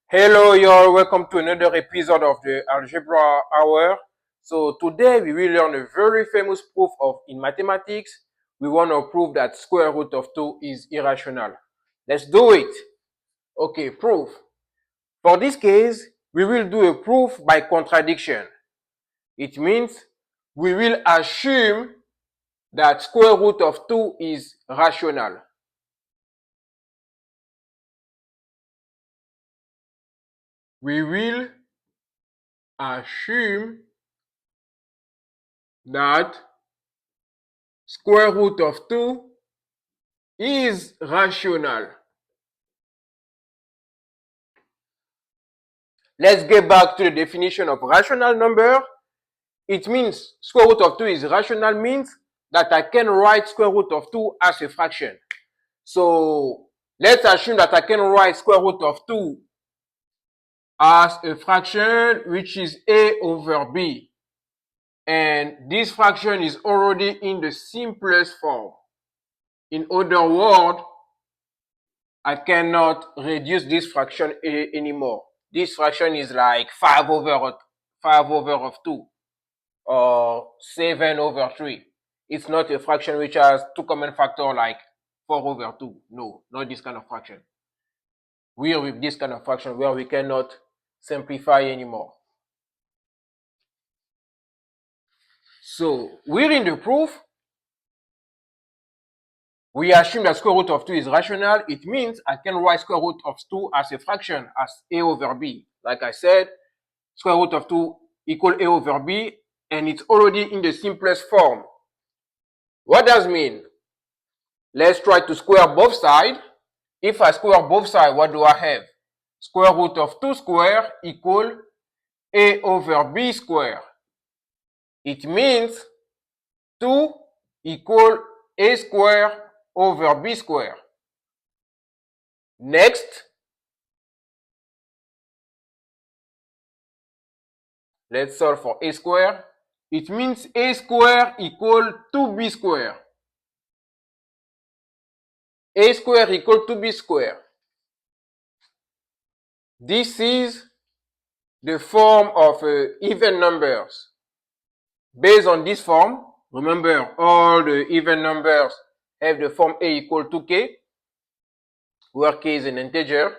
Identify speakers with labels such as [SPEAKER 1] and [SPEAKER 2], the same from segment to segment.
[SPEAKER 1] Hello, y'all. Welcome to another episode of the Algebra Hour. So today we will learn a very famous proof in mathematics. We want to prove that square root of 2 is irrational. Let's do it. Okay, proof. For this case, we will do a proof by contradiction. It means we will assume that square root of 2 is rational. We will assume that square root of 2 is rational. Let's get back to the definition of rational number. It means square root of 2 is rational means that I can write square root of 2 as a fraction. So let's assume that I can write square root of 2 as a fraction which is a over b. And this fraction is already in the simplest form. In other words, I cannot reduce this fraction anymore. This fraction is like 5 over of 2 or 7 over 3. It's not a fraction which has two common factors like 4 over 2. No, not this kind of fraction. We are with this kind of fraction where we cannot simplify anymore. So we're in the proof. We assume that square root of 2 is rational. It means I can write square root of 2 as a fraction, as a over b. Like I said, square root of 2 equal a over b, and it's already in the simplest form. What does it mean? Let's try to square both sides. If I square both sides, what do I have? Square root of 2 square equal a over b square. It means 2 equal a square over b square. Next, let's solve for a square. It means a square equal 2b square. A square equal 2b square. This is the form of even numbers. Based on this form, remember all the even numbers have the form a equal to k, where k is an integer.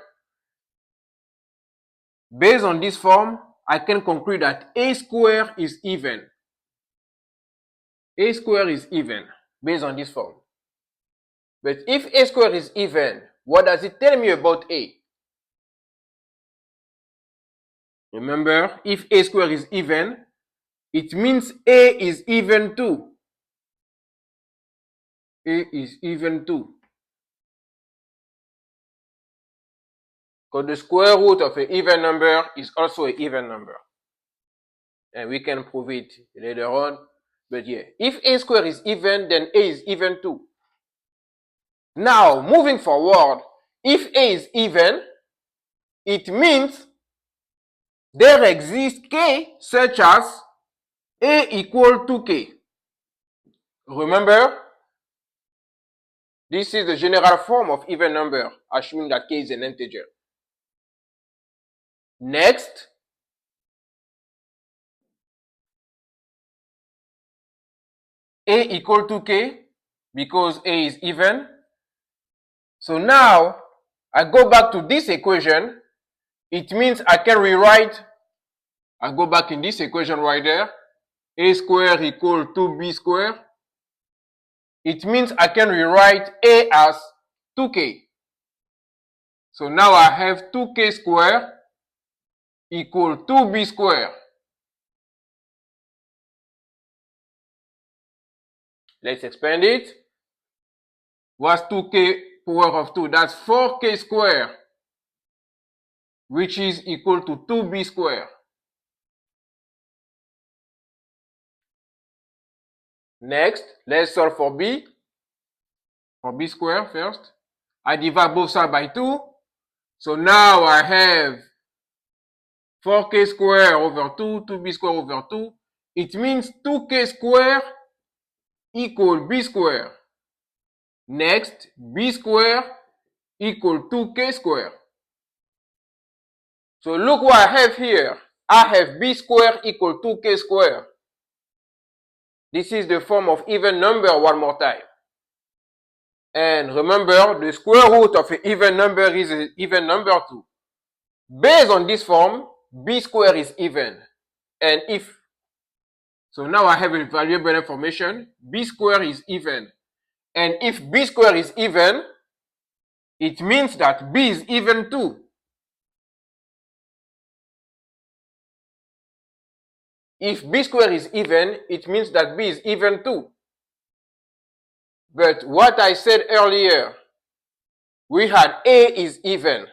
[SPEAKER 1] Based on this form, I can conclude that a square is even. A square is even based on this form. But if a square is even, what does it tell me about a? Remember, if a square is even, it means a is even too. A is even too. Because the square root of an even number is also an even number. And we can prove it later on. But yeah, if a square is even, then a is even too. Now, moving forward, if a is even, it means there exists k such as a equal to k. Remember, this is the general form of even number, assuming that k is an integer. Next, a equal to k because a is even. So now I go back to this equation. It means I can rewrite, I go back in this equation right there, a square equal 2b square. It means I can rewrite a as 2k. So now I have 2k square equal 2b square. Let's expand it. What's 2k power of 2? That's 4k square, which is equal to 2b square. Next, let's solve for b square first. I divide both sides by 2. So now I have 4k square over 2, 2b square over 2. It means 2k square equal b square. Next, b square equal 2k square. So look what I have here. I have b squared equal 2k squared. This is the form of even number one more time. And remember, the square root of an even number is an even number too. Based on this form, b squared is even. And if, so now I have a valuable information, b squared is even. And if b squared is even, it means that b is even too. If b squared is even, it means that b is even too. But what I said earlier, we had a is even.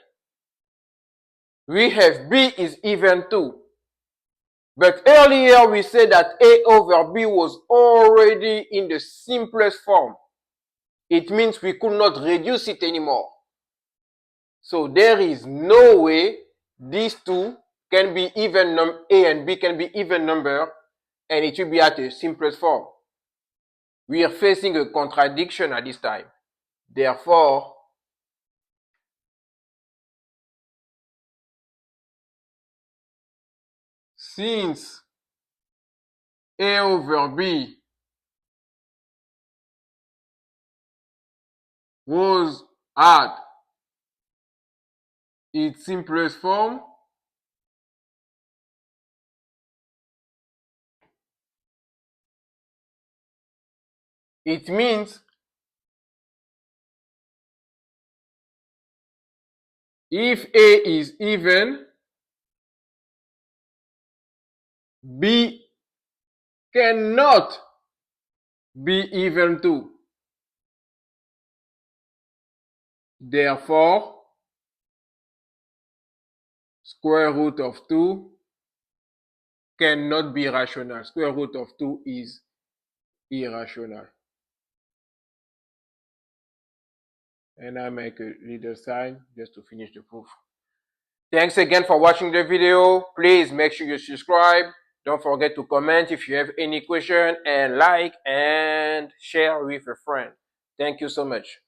[SPEAKER 1] We have b is even too. But earlier we said that a over b was already in the simplest form. It means we could not reduce it anymore. So there is no way these two can be even, a and b can be even number, and it will be at the simplest form. We are facing a contradiction at this time. Therefore, since a over b was at its simplest form, it means if a is even, b cannot be even too. Therefore, square root of 2 cannot be rational. Square root of 2 is irrational. And I make a little sign just to finish the proof. Thanks again for watching the video. Please make sure you subscribe. Don't forget to comment if you have any question, and like and share with a friend. Thank you so much.